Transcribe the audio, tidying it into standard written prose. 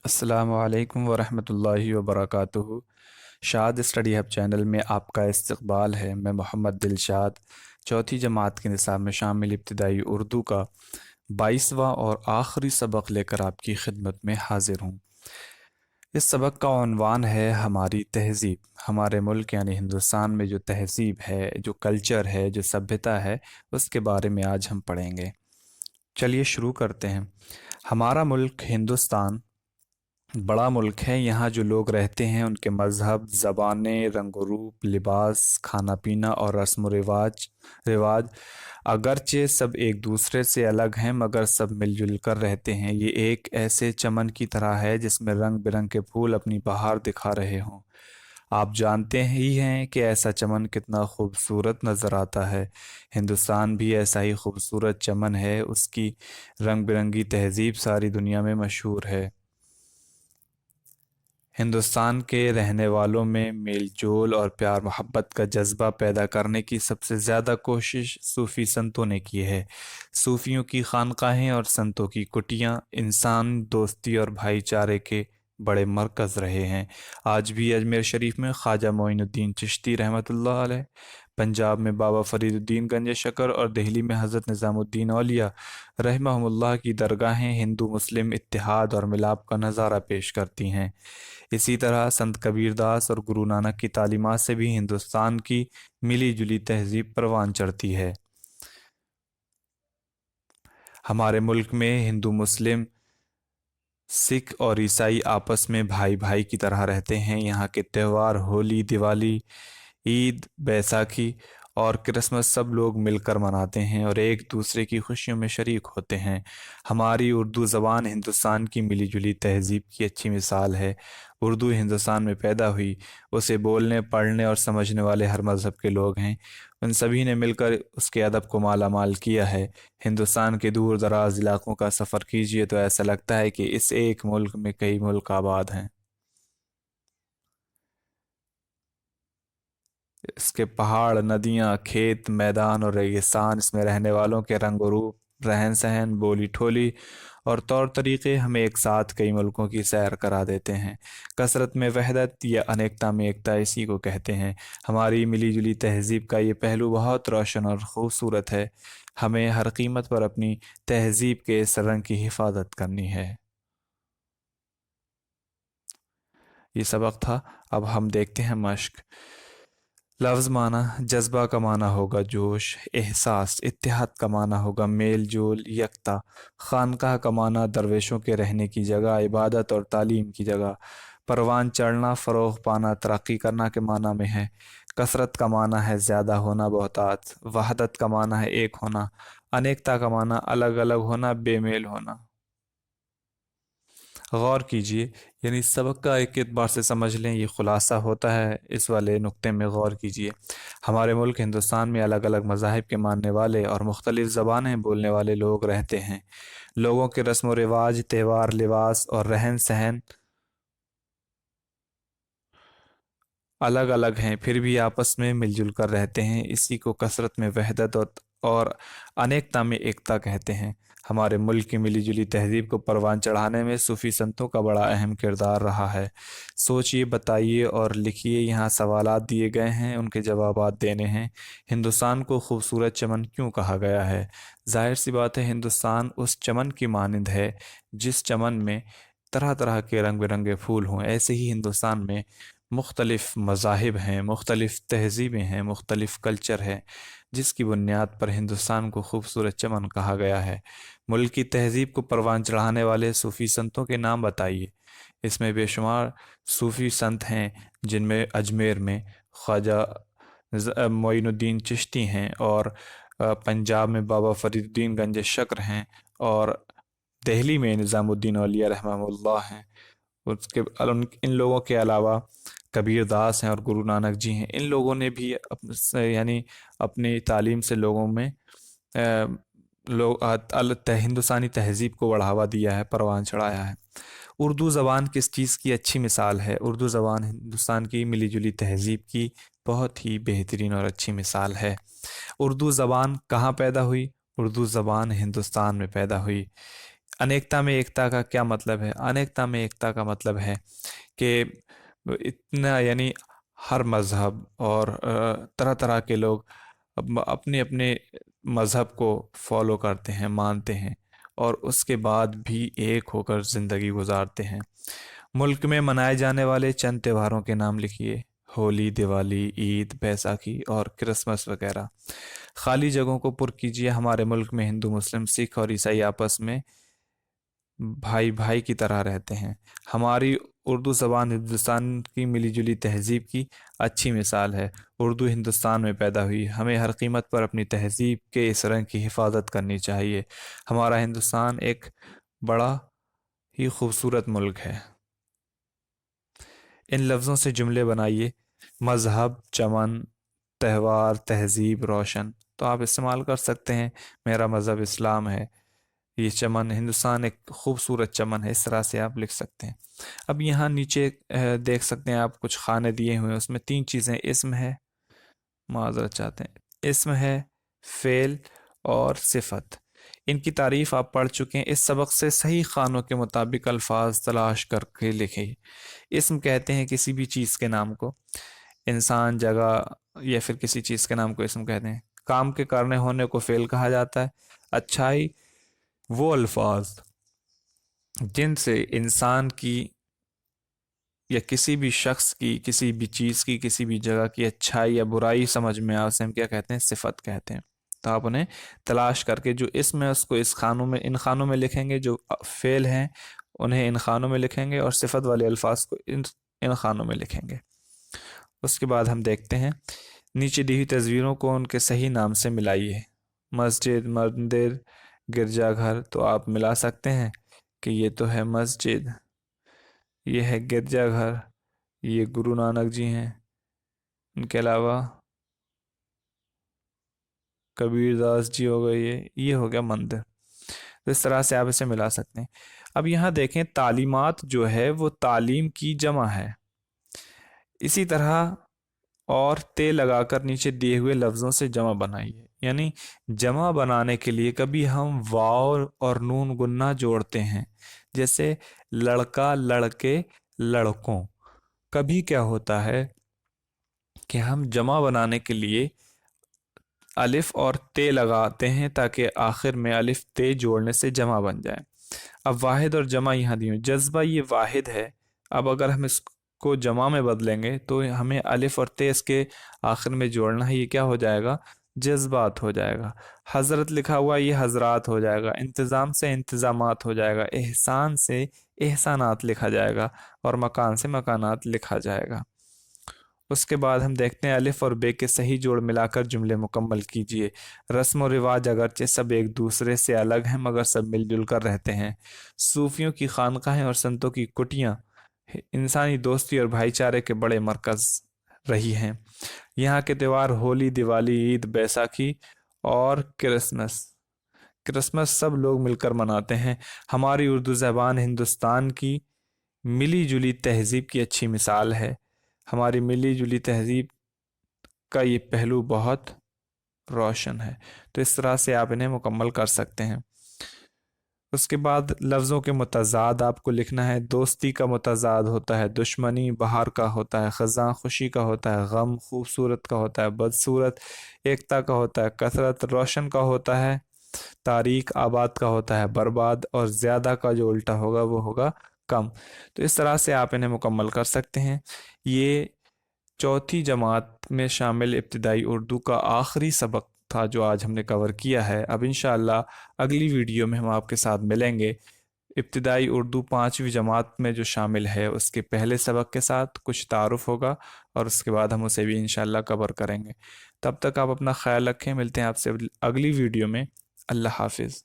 अस्सलामु अलैकुम वरहमतुल्लाहि वबरकातुहू। शाद स्टडी हब चैनल में आपका इस्तकबाल है। मैं मोहम्मद दिलशाद चौथी जमात के निसाब में शामिल इब्तदाई उर्दू का 22वां और आखिरी सबक लेकर आपकी खिदमत में हाजिर हूँ। इस सबक का उन्वान है हमारी तहज़ीब। हमारे मुल्क यानी हिंदुस्तान में जो तहज़ीब है, जो कल्चर है, जो सभ्यता है, उसके बारे में आज हम पढ़ेंगे। चलिए शुरू करते हैं। हमारा मुल्क हिंदुस्तान बड़ा मुल्क है। यहाँ जो लोग रहते हैं उनके मज़हब, ज़बानें, रंग रूप, लिबास, खाना पीना और रस्म रिवाज रिवाज अगरचे सब एक दूसरे से अलग हैं, मगर सब मिलजुल कर रहते हैं। ये एक ऐसे चमन की तरह है जिसमें रंग बिरंग के फूल अपनी बहार दिखा रहे हों। आप जानते ही हैं कि ऐसा चमन कितना खूबसूरत नज़र आता है। हिंदुस्तान भी ऐसा ही खूबसूरत चमन है। उसकी रंग बिरंगी तहज़ीब सारी दुनिया में मशहूर है। हिंदुस्तान के रहने वालों में मेल जोल और प्यार मोहब्बत का जज्बा पैदा करने की सबसे ज़्यादा कोशिश सूफ़ी संतों ने की है। सूफ़ियों की खानकाहें और संतों की कुटियाँ इंसान दोस्ती और भाईचारे के बड़े मरकज़ रहे हैं। आज भी अजमेर शरीफ में ख्वाजा मोइनुद्दीन चिश्ती रहमतुल्लाह अलैह, पंजाब में बाबा फरीदुद्दीन गंज शकर और दिल्ली में हज़रत निज़ामुद्दीन औलिया रहमहुल्लाह की दरगाहें हिंदू मुस्लिम इत्तेहाद और मिलाप का नज़ारा पेश करती हैं। इसी तरह संत कबीरदास और गुरु नानक की तालीमात से भी हिंदुस्तान की मिली जुली तहजीब परवान चढ़ती है। हमारे मुल्क में हिंदू मुस्लिम सिख और ईसाई आपस में भाई भाई की तरह रहते हैं। यहाँ के त्यौहार होली, दिवाली, ईद, बैसाखी और क्रिसमस सब लोग मिलकर मनाते हैं और एक दूसरे की खुशियों में शरीक होते हैं। हमारी उर्दू ज़बान हिंदुस्तान की मिली जुली तहज़ीब की अच्छी मिसाल है। उर्दू हिंदुस्तान में पैदा हुई, उसे बोलने, पढ़ने और समझने वाले हर मज़हब के लोग हैं। उन सभी ने मिलकर उसके अदब को माला माल किया है। हिंदुस्तान के दूर दराज इलाकों का सफ़र कीजिए तो ऐसा लगता है कि इस एक मुल्क में कई मुल्क आबाद हैं। इसके पहाड़, नदियाँ, खेत, मैदान और रेगिस्तान, इसमें रहने वालों के रंग और रूप, रहन सहन, बोली ठोली और तौर तरीक़े हमें एक साथ कई मुल्कों की सैर करा देते हैं। कसरत में वहदत या अनेकता में एकता, इसी को कहते हैं। हमारी मिली जुली तहज़ीब का ये पहलू बहुत रोशन और ख़ूबसूरत है। हमें हर कीमत पर अपनी तहज़ीब के इस रंग की हिफाजत करनी है। ये सबक था। अब हम देखते हैं मश्क। लफ्ज़ माना, जज्बा का माना होगा जोश, एहसास, इत्तेहाद का माना होगा मेल जोल, यकता। खानकाह का माना दरवेशों के रहने की जगह, इबादत और तालीम की जगह। परवान चढ़ना, फ़रोग़ पाना, तरक्की करना के माना में है। कसरत का माना है ज़्यादा होना, बहुतात। वहदत का माना है एक होना। अनेकता का माना अलग अलग होना, बेमेल होना। गौर कीजिए, यानी इस सबक का एक एतबार से समझ लें, ये खुलासा होता है। इस वाले नुक्ते में गौर कीजिए। हमारे मुल्क हिंदुस्तान में अलग अलग मज़ाहिब के मानने वाले और मुख्तलिफ़ ज़बानें बोलने वाले लोग रहते हैं। लोगों के रस्म व रिवाज, त्यौहार, लिबास और रहन सहन अलग अलग हैं, फिर भी आपस में मिलजुल कर रहते हैं। इसी को कसरत में वहदत और अनेकता में एकता कहते हैं। हमारे मुल्क की मिली जुली तहजीब को परवान चढ़ाने में सूफ़ी संतों का बड़ा अहम किरदार रहा है। सोचिए, बताइए और लिखिए। यहाँ सवालात दिए गए हैं, उनके जवाबात देने हैं। हिंदुस्तान को खूबसूरत चमन क्यों कहा गया है? जाहिर सी बात है, हिंदुस्तान उस चमन की मानिंद है जिस चमन में तरह तरह के रंग बिरंगे फूल हों। ऐसे ही हिंदुस्तान में मुख्तलिफ़ मज़ाहिब हैं, मुख्तलिफ़ तहज़ीबें हैं, मुख्तलिफ़ कल्चर हैं, जिसकी बुनियाद पर हिंदुस्तान को खूबसूरत चमन कहा गया है। मुल्क की तहज़ीब को परवान चढ़ाने वाले सूफ़ी संतों के नाम बताइए। इसमें बेशुमार सूफ़ी संत हैं, जिनमें अजमेर में ख्वाजा मोइनुद्दीन चिश्ती हैं और पंजाब में बाबा फरीदुद्दीन गंज शक्र हैं और दिल्ली में निज़ामुद्दीन औलिया रहमहुल्लाह हैं। उसके इन लोगों के अलावा कबीर दास हैं और गुरु नानक जी हैं। इन लोगों ने भी यानी अपनी तालीम से लोगों में हिंदुस्तानी तहजीब को बढ़ावा दिया है, परवान चढ़ाया है। उर्दू ज़बान किस चीज़ की अच्छी मिसाल है? उर्दू ज़बान हिंदुस्तान की मिली जुली तहजीब की बहुत ही बेहतरीन और अच्छी मिसाल है। उर्दू ज़बान कहाँ पैदा हुई? उर्दू ज़बान हिंदुस्तान में पैदा हुई। अनेकता में एकता का क्या मतलब है? अनेकता में एकता का मतलब है कि इतना यानी हर मज़हब और तरह तरह के लोग अपने अपने मज़हब को फॉलो करते हैं, मानते हैं, और उसके बाद भी एक होकर ज़िंदगी गुजारते हैं। मुल्क में मनाए जाने वाले चंद त्योहारों के नाम लिखिए। होली, दिवाली, ईद, बैसाखी और क्रिसमस वगैरह। खाली जगहों को पुर कीजिए। हमारे मुल्क में हिंदू, मुस्लिम, सिख और ईसाई आपस में भाई भाई की तरह रहते हैं। हमारी उर्दू ज़बान हिंदुस्तान की मिलीजुली तहज़ीब की अच्छी मिसाल है। उर्दू हिंदुस्तान में पैदा हुई। हमें हर कीमत पर अपनी तहज़ीब के इस रंग की हिफाजत करनी चाहिए। हमारा हिंदुस्तान एक बड़ा ही खूबसूरत मुल्क है। इन लफ्ज़ों से जुमले बनाइए। मज़हब, चमन, त्यौहार, तहज़ीब, रोशन। तो आप इस्तेमाल कर सकते हैं, मेरा मज़हब इस्लाम है, ये चमन, हिंदुस्तान एक खूबसूरत चमन है। इस तरह से आप लिख सकते हैं। अब यहाँ नीचे देख सकते हैं आप, कुछ खाने दिए हुए हैं, उसमें तीन चीज़ें इस्म है, माज़रत चाहते हैं, इस्म है, फ़ेल और सिफत। इनकी तारीफ़ आप पढ़ चुके हैं। इस सबक से सही खानों के मुताबिक अल्फाज तलाश करके लिखें। इस्म कहते हैं किसी भी चीज़ के नाम को, इंसान, जगह या फिर किसी चीज़ के नाम को इस्म कहते हैं। काम के करने होने को फ़ेल कहा जाता है। अच्छाई वो अल्फाज जिनसे इंसान की या किसी भी शख्स की, किसी भी चीज़ की, किसी भी जगह की अच्छाई या बुराई समझ में आए, उसे हम क्या कहते हैं? सिफत कहते हैं। तो आप उन्हें तलाश करके जो इसम है उसको इस खानों में, इन खानों में लिखेंगे, जो फ़ेल हैं उन्हें इन खानों में लिखेंगे, और सिफत वाले अल्फाज को इन इन खानों में लिखेंगे। उसके बाद हम देखते हैं, नीचे दी हुई तस्वीरों को उनके सही नाम से मिलाइए। मस्जिद, मंदिर, गिरजाघर। तो आप मिला सकते हैं कि ये तो है मस्जिद, ये है गिरजाघर, ये गुरु नानक जी हैं, इनके अलावा कबीरदास जी हो गए, ये हो गया मंदिर। तो इस तरह से आप इसे मिला सकते हैं। अब यहाँ देखें, तालीमात जो है वो तालीम की जमा है। इसी तरह और ते लगाकर नीचे दिए हुए लफ्ज़ों से जमा बनाइए। यानी जमा बनाने के लिए कभी हम वाव और नून गुन्ना जोड़ते हैं, जैसे लड़का, लड़के, लड़कों। कभी क्या होता है कि हम जमा बनाने के लिए अलिफ और ते लगाते हैं ताकि आखिर में अलिफ ते जोड़ने से जमा बन जाए। अब वाहिद और जमा यहाँ दी हुई, जज्बा ये वाहिद है। अब अगर हम इसको जमा में बदलेंगे तो हमें अलिफ और ते इसके आखिर में जोड़ना है, ये क्या हो जाएगा? जज्बात हो जाएगा। हजरत लिखा हुआ, ये हजरात हो जाएगा। इंतज़ाम से इंतज़ामात हो जाएगा। एहसान से एहसानात लिखा जाएगा, और मकान से मकानात लिखा जाएगा। उसके बाद हम देखते हैं, अलिफ और बे के सही जोड़ मिलाकर जुमले मुकम्मल कीजिए। रस्म और रिवाज अगरचे सब एक दूसरे से अलग हैं, मगर सब मिलजुल कर रहते हैं। सूफियों की खानकाहें और संतों की कुटियाँ इंसानी दोस्ती और भाईचारे के बड़े मरकज़ रही हैं। यहाँ के त्यौहार होली, दिवाली, ईद, बैसाखी और क्रिसमस क्रिसमस सब लोग मिलकर मनाते हैं। हमारी उर्दू ज़बान हिंदुस्तान की मिली जुली तहज़ीब की अच्छी मिसाल है। हमारी मिली जुली तहज़ीब का ये पहलू बहुत रोशन है। तो इस तरह से आप इन्हें मुकम्मल कर सकते हैं। उसके बाद लफ्ज़ों के मुतज़ाद आपको लिखना है। दोस्ती का मुतज़ाद होता है दुश्मनी, बहार का होता है ख़ज़ां, खुशी का होता है गम, खूबसूरत का होता है बदसूरत, एकता का होता है कसरत, रोशन का होता है तारीख, आबाद का होता है बर्बाद, और ज़्यादा का जो उल्टा होगा वो होगा कम। तो इस तरह से आप इन्हें मुकम्मल कर सकते हैं। ये चौथी जमात में शामिल इब्तिदाई उर्दू का आखिरी सबक था जो आज हमने कवर किया है। अब इंशाअल्लाह अगली वीडियो में हम आपके साथ मिलेंगे इब्तिदाई उर्दू पाँचवीं जमात में जो शामिल है उसके पहले सबक के साथ। कुछ तारुफ होगा और उसके बाद हम उसे भी इंशाअल्लाह कवर करेंगे। तब तक आप अपना ख्याल रखें। मिलते हैं आपसे अगली वीडियो में। अल्लाह हाफिज़।